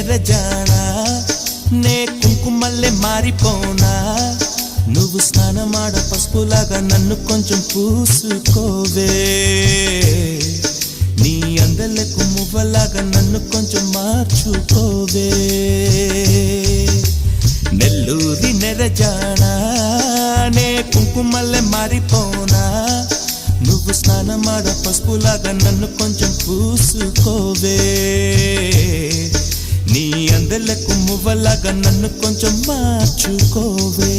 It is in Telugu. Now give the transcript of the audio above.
నెరజానా నే కుంకుమల్లే మారిపోనా నువ్వు స్నానమాడ పసుపులాగా నన్ను కొంచెం పూసుకోవే నీ అందలకు మువ్వలాగా నన్ను కొంచెం మార్చుకోవే నెల్లూరి నెరజానా నే కుంకుమల్లే మారిపోనా నువ్వు స్నానమాడ పసుపులాగా నన్ను కొంచెం పూసుకోవే నీ అందలకు మువ్వలాగా నన్ను కొంచెం మార్చుకోవే